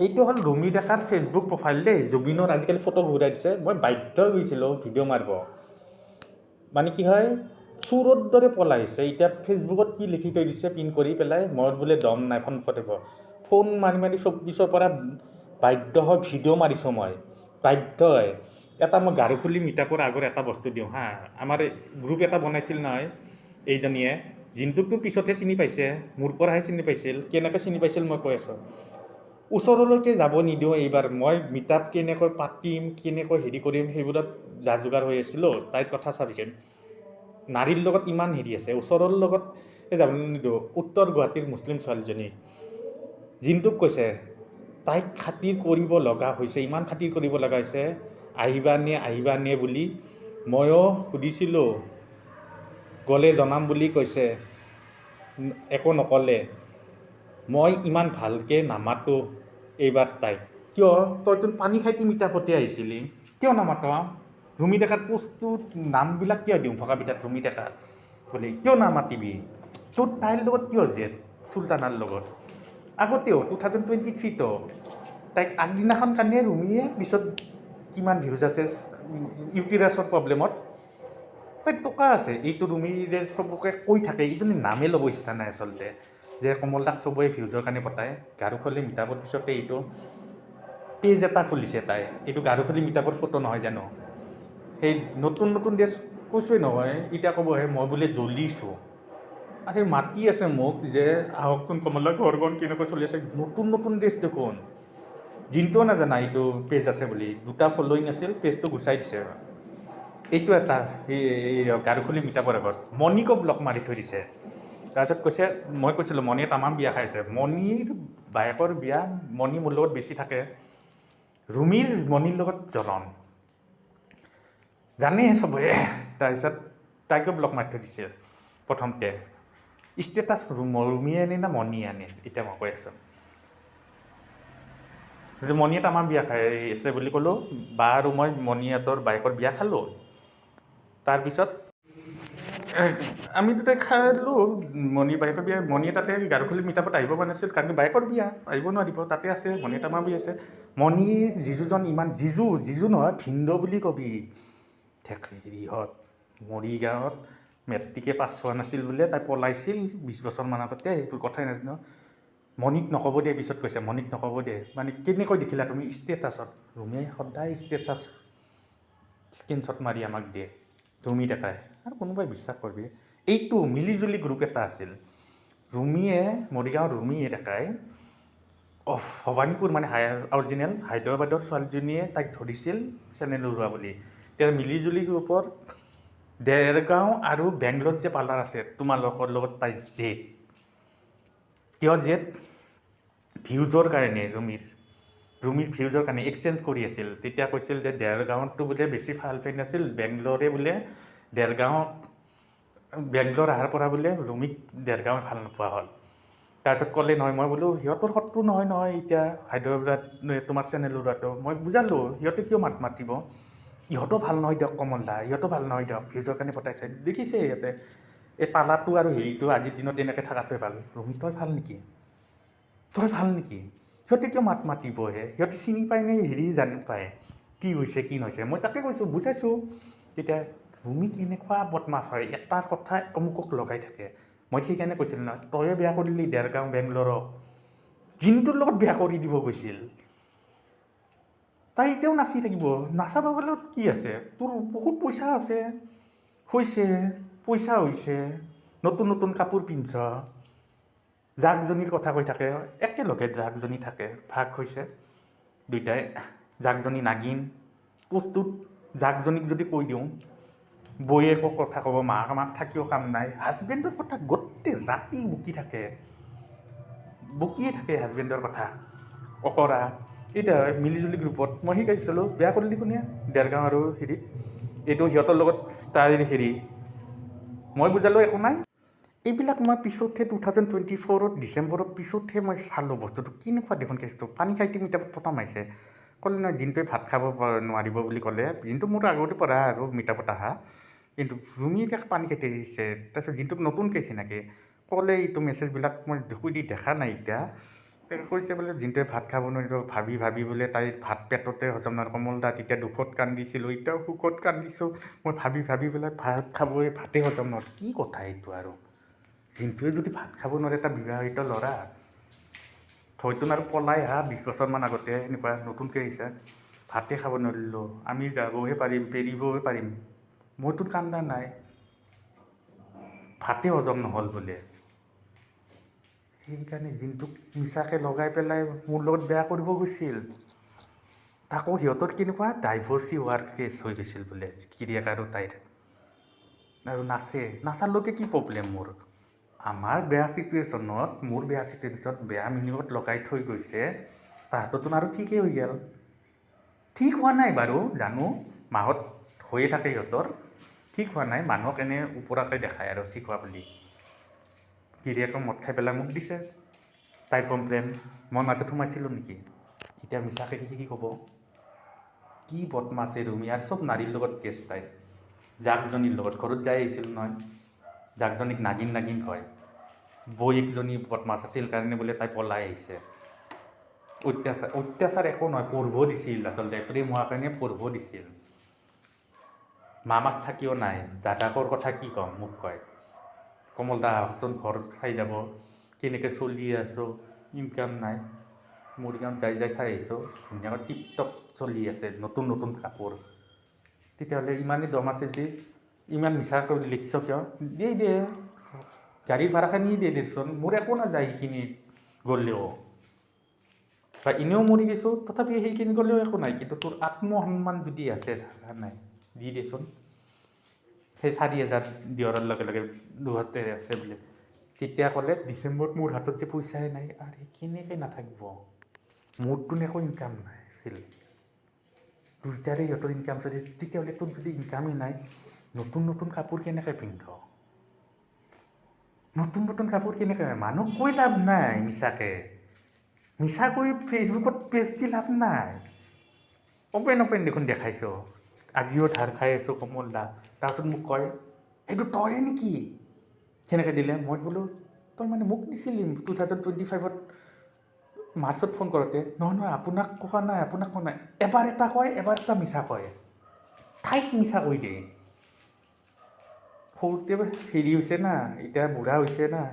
এইটো হ'ল ৰুমি ডেকাৰ ফেচবুক প্ৰফাইল দেই। জুবিনৰ আজিকালি ফটো ঘূৰাই দিছে। মই বাধ্য হৈছিলোঁ ভিডিঅ' মাৰিব। মানে কি হয়, চোৰৰ দৰে পলাইছে। এতিয়া ফেচবুকত কি লিখি থৈ দিছে পিন কৰি পেলাই, মোৰ বোলে দম নাই সন্মুখত আহিব। ফোন মাৰি মাৰি 24ৰ পৰা বাধ্য হৈ ভিডিঅ' মাৰিছোঁ মই। বাধ্য হয়। এটা মই গাৰু খুলি মিটাপৰ আগৰ এটা বস্তু দিওঁ হা। আমাৰ গ্ৰুপ এটা বনাইছিল নহয় এইজনীয়ে, জিন্তুকটো পিছতহে চিনি পাইছে, মোৰ পৰাহে চিনি পাইছিল। কেনেকৈ চিনি পাইছিল মই কৈ আছোঁ। ওচৰলৈকে যাব নিদিওঁ এইবাৰ। মই মিটাপ কেনেকৈ পাতিম, কেনেকৈ হেৰি কৰিম, সেইবোৰত যা যোগাৰ হৈ আছিলোঁ। তাইৰ কথা চাবিচোন, নাৰীৰ লগত ইমান হেৰি আছে, ওচৰৰ লগত যাব নিদিওঁ। উত্তৰ গুৱাহাটীৰ মুছলিম ছোৱালীজনী জিন্তুক কৈছে, তাইক খাতিৰ কৰিব লগা হৈছে, ইমান খাতিৰ কৰিব লগা হৈছে, আহিবানে বুলি। ময়ো সুধিছিলোঁ, গ'লে জনাম বুলি কৈছে, একো নক'লে। মই ইমান ভালকৈ নামাতো এইবাৰ তাইক। কিয়? তইতো পানী খাইটি মিটাপতে আহিছিলি, কিয় নামাত? ৰুমি ডেকাৰ পোষ্টটোত নামবিলাক কিয় দিওঁ ভকা পিঠাত ৰুমি ডেকাৰ বুলি, কিয় নামাতিবি? তোৰ তাইৰ লগত কিয় জেদ চুলতানাৰ লগত? আগতেও 2023তো তাইক আগদিনাখন কাৰণে ৰুমিয়ে, পিছত কিমান ভিউজ আছে ইউটিৰাছৰ প্ৰব্লেমত। তাইৰ টকা আছে। এইটো ৰুমিৰে চবকে কৈ থাকে, এইজনী নামেই ল'ব ইচ্ছা নাই আচলতে, যে কমলদাক চবৰে ভিউজৰ কাৰণে পতায়। গাৰু খুলি মিটাপৰ পিছতে এইটো পেজ এটা খুলিছে তাই। এইটো গাৰু খুলি মিটাপৰ ফটো নহয় জানো? সেই নতুন নতুন ড্ৰেছ কৈছোঁৱে নহয়, এতিয়া ক'বহে মই বোলে জ্বলিছোঁ। আৰু সেই মাতি আছে মোক যে আহকচোন কমলা, ঘৰখন কেনেকৈ চলি আছে। নতুন নতুন ড্ৰেছ দেখোন। জিন্তুও নাজানা এইটো পেজ আছে বুলি। 2টা ফ'ল'য়িং আছিল, পেজটো গুচাই দিছে। এইটো এটা এই গাৰু খুলি মিটাপৰ আগত মণিকো ব্লক মাৰি থৈ দিছে। তাৰপিছত কৈছে, মই কৈছিলোঁ মণিয়ে তামাম বিয়া খাইছে। মণিৰ বায়েকৰ বিয়া, মণি মোৰ লগত বেছি থাকে। ৰুমিৰ মণিৰ লগত জ্বলন জানেই চবৰে। তাৰপিছত তাইকো ব্লক মাৰি থৈ দিছে। প্ৰথমতে ষ্টেটাছ ৰুমিয়ে আনে না মণিয়ে আনে, এতিয়া মই কৈ আছোঁ। মণিয়ে তামাম বিয়া খাই আছে বুলি ক'লোঁ। বা আৰু মই মণিহঁতৰ বায়েকৰ বিয়া খালোঁ। তাৰপিছত আমি তাতে খালোঁ মণিৰ বায়েকৰ বিয়া। মণিয়ে তাতে গাৰু খুলি মিটাপত আহিব পৰা নাছিল, কাৰণ বায়েকৰ বিয়া, আহিব নোৱাৰিব। তাতে আছে মণিয়ে তামাম বিয়া আছে। মণিৰ যিজুজন ইমান জিজু নহয়, ভিন্দ বুলি কবি। হেৰিহঁত মৰিগাঁৱত মেট্ৰিকে পাছ হোৱা নাছিল বোলে, তাই পলাইছিল 20 বছৰমান আগতে। সেইটোৰ কথাই নাজানো। মণিক নক'ব দে, পিছত কৈছে মণিক নক'ব দে। মানে কেনেকৈ দেখিলা তুমি ষ্টেটাছত? ৰুমিয়ে সদায় ষ্টেটাছ স্ক্ৰীনশ্বট মাৰি আমাক দিয়ে, ৰুমি ডেকাই। আৰু কোনোবাই বিশ্বাস কৰিবি, এইটো মিলিজুলি গ্ৰুপ এটা আছিল। ৰুমিয়ে, মৰিগাঁৱৰ ৰুমিয়ে ডেকাই ভৱানীপুৰ মানে অৰিজিনেল হায়দৰাবাদৰ ছোৱালীজনীয়ে তাইক ধৰিছিল চেনেল উৰুৱা বুলি। তেওঁ মিলিজুলি গ্ৰুপৰ দেৰগাঁও আৰু বেংগলত যে পাৰ্লাৰ আছে, তোমালোকৰ লগত তাই জেদ। কিয় জেদ? ভিউজৰ কাৰণে। ৰুমিৰ ভিউজৰ কাৰণে এক্সচেঞ্জ কৰি আছিল। তেতিয়া কৈছিল যে দেৰগাঁৱতো বোলে বেছি ভাল ফ্ৰেণ্ড আছিল, বেংগলৰে বোলে বেংগলৰ অহাৰ পৰা বোলে ৰুমিক দেৰগাঁৱে ভাল নোপোৱা হ'ল। তাৰপিছত ক'লে নহয়, মই বোলো সিহঁতৰ শত্ৰু নহয় এতিয়া হায়দৰাবাদ তোমাৰ চেনেল উৰুৱাটো। মই বুজালোঁ সিহঁতে কিয় মাতিব, ইহঁতো ভাল নহয় দিয়ক কমলদা, ইহঁতো ভাল নহয় দিয়ক, ভিউজৰ কাৰণে পতাইছে। দেখিছে সিহঁতে এই পালাটো আৰু হেৰিটো আজিৰ দিনত এনেকৈ থকাটোৱে ভাল। ৰুমি তই ভাল নেকি? সিহঁতে কিয় মাতিবহে? সিহঁতে চিনি পায়নে হেৰি জানি পায় কি হৈছে কি নহৈছে? মই তাকে কৈছোঁ, বুজাইছোঁ। তেতিয়া ৰুমি কেনেকুৱা বদমাছ হয়, এটা কথা অমুকক লগাই থাকে। মই সেইকাৰণে কৈছিলোঁ নহয়, তয়ে বেয়া কৰিলি দেৰগাঁও বেংগলৰক, জিন্তুৰ লগত বেয়া কৰি দিব গৈছিল। তাই এতিয়াও নাচি থাকিব। নাচাব বোলে কি আছে, তোৰ বহুত পইচা আছে, পইচা হৈছে, নতুন নতুন কাপোৰ পিন্ধছ, জাকজনীৰ কথা কৈ থাকে। একেলগে জাকজনী থাকে, ভাগ হৈছে দুইটাই। জাকজনী নাগিন। পোষ্টটোত জাকজনীক যদি কৈ দিওঁ, বৌয়েকৰ কথা ক'ব, মাক থাকিও কাম নাই, হাজবেণ্ডৰ কথা গোটেই ৰাতি বকিয়ে থাকে হাজবেণ্ডৰ কথা অকৰা। এতিয়া মিলিজুলি গ্ৰুপত মই শিকাইছিলোঁ, বেয়া কৰিলি কোনে দেৰগাঁও আৰু হেৰিত, এইটো সিহঁতৰ লগত তাইৰ হেৰি। মই বুজালোঁ একো নাই। এইবিলাক মই পিছতহে 2024 ডিচেম্বৰৰ পিছতহে মই চালোঁ বস্তুটো কেনেকুৱা দেখোন কেছটো। পানী খাইটি মিটাপত প্ৰথম আহিছে, ক'লে নহয় জিন্তুৱে ভাত খাব নোৱাৰিব বুলি ক'লে। জিন্তু মোৰ আগতে পঢ়া আৰু মিটাপত আহা, কিন্তু ৰুমি এতিয়া পানী খাইটি আহিছে। তাৰপিছত জিন্তুক নতুনকৈ চিনাকি ক'লে, এইটো মেছেজবিলাক মই দেখা নাই এতিয়া। কৈছে বোলে দিনটোৱে ভাত খাব নোৱাৰিলোঁ ভাবি ভাবি বোলে তাইৰ ভাত পেটতে হজম নহয় কমল দা তেতিয়া দুখত কান্দিছিলোঁ এতিয়াও সুখত কান্দিছোঁ মই ভাবি ভাবি বোলে ভাত খাবই ভাতেই হজম নহয় কি কথা এইটো আৰু দিনটোৱে যদি ভাত খাব নোৱাৰে এটা বিবাহিত ল'ৰা হয়তো আৰু পলাই আহা 20 বছৰমান আগতে এনেকুৱা নতুনকৈ আহিছে ভাতেই খাব নোৱাৰিলোঁ আমি যাবহে পাৰিম পেৰিবহে পাৰিম মইতো কান্দা নাই ভাতেই হজম নহ'ল বোলে সেইকাৰণে দিনটোক মিছাকৈ লগাই পেলাই মোৰ লগত বেয়া কৰিব গৈছিল তাকো সিহঁতৰ কেনেকুৱা ডাইভৰ্চি হোৱাৰ কেছ হৈ গৈছিল বোলে গিৰিয়েক আৰু তাইৰ আৰু নাচালৈকে কি প্ৰব্লেম মোৰ আমাৰ বেয়া চিটুৱেশ্যনত মোৰ বেয়া চিটুৱেশ্যনত বেয়া মিনিঙত লগাই থৈ গৈছে তাহাঁততো আৰু ঠিকেই হৈ গ'ল ঠিক হোৱা নাই বাৰু জানো মাহত হৈয়ে থাকে সিহঁতৰ ঠিক হোৱা নাই মানুহক এনে ওপৰাকৈ দেখায় আৰু ঠিক হোৱা বুলি গিৰিয়েকক মদ খাই পেলাই মোক দিছে তাইৰ কমপ্লেইন মই মাজত সোমাইছিলোঁ নেকি এতিয়া মিছাকৈ কি ক'ব কি বদমাছে ৰুমি আৰু চব নাৰীৰ লগত কেছ তাইৰ জাকজনীৰ লগত ঘৰত যাই আহিছিল নহয় জাকজনীক নাগিন নাগিন কয় বৌয়েকজনী বদমাছ আছিল কাৰণে বোলে তাই পলাই আহিছে অত্যাচাৰ একো নহয় পঢ়িব দিছিল আচলতে প্ৰেম হোৱাৰ কাৰণে পঢ়িব দিছিল মামাক থাকিও নাই দাদাকৰ কথা কি ক'ম মোক কয় কমল দা আহকচোন ঘৰ চাই যাব কেনেকৈ চলি আছোঁ ইনকাম নাই মৰিগাঁৱত যাই চাই আহিছোঁ ধুনীয়াকৈ টিপটপ চলি আছে নতুন নতুন কাপোৰ তেতিয়াহ'লে ইমানেই দম আছে যে ইমান মিছাকৈ লিখিছ কিয় দে গাড়ীৰ ভাড়াখিনি দেচোন মোৰ একো নাযায় সেইখিনি গ'লেও বা এনেও মৰি গৈছোঁ তথাপি সেইখিনি গ'লেও একো নাই কিন্তু তোৰ আত্মসন্মান যদি আছে থকা নাই দি দেচোন সেই 4,000 দিয়াৰ লগে লগে দুহাতে আছে বোলে তেতিয়া ক'লে ডিচেম্বৰত মোৰ হাতত যে পইচাই নাই আৰু কেনেকৈ নাথাকিব মোৰতো একো ইনকাম নাই আছিল দুইটাৰে সিহঁতৰ ইনকাম চলি তেতিয়াহ'লে তোৰ যদি ইনকামেই নাই নতুন নতুন কাপোৰ কেনেকৈ পিন্ধ নতুন নতুন কাপোৰ কেনেকৈ মানুহক কৈ লাভ নাই মিছা কৈ ফেচবুকত পেজ দি লাভ নাই অপেন দেখোন দেখাইছ আজিও ধাৰ খাই আছোঁ কমল দা তাৰপিছত মোক কয় এইটো তইহে নেকি সেনেকৈ দিলে মই বোলো তই মানে মোক দিছিলি 2025ত মাৰ্চত ফোন কৰোঁতে নহয় আপোনাক কোৱা নাই এবাৰ এটা কয় এবাৰ এটা মিছা কয় ঠাইত মিছা কৈ দিয়ে সৰুতে হেৰি হৈছে না এতিয়া বুঢ়া হৈছে না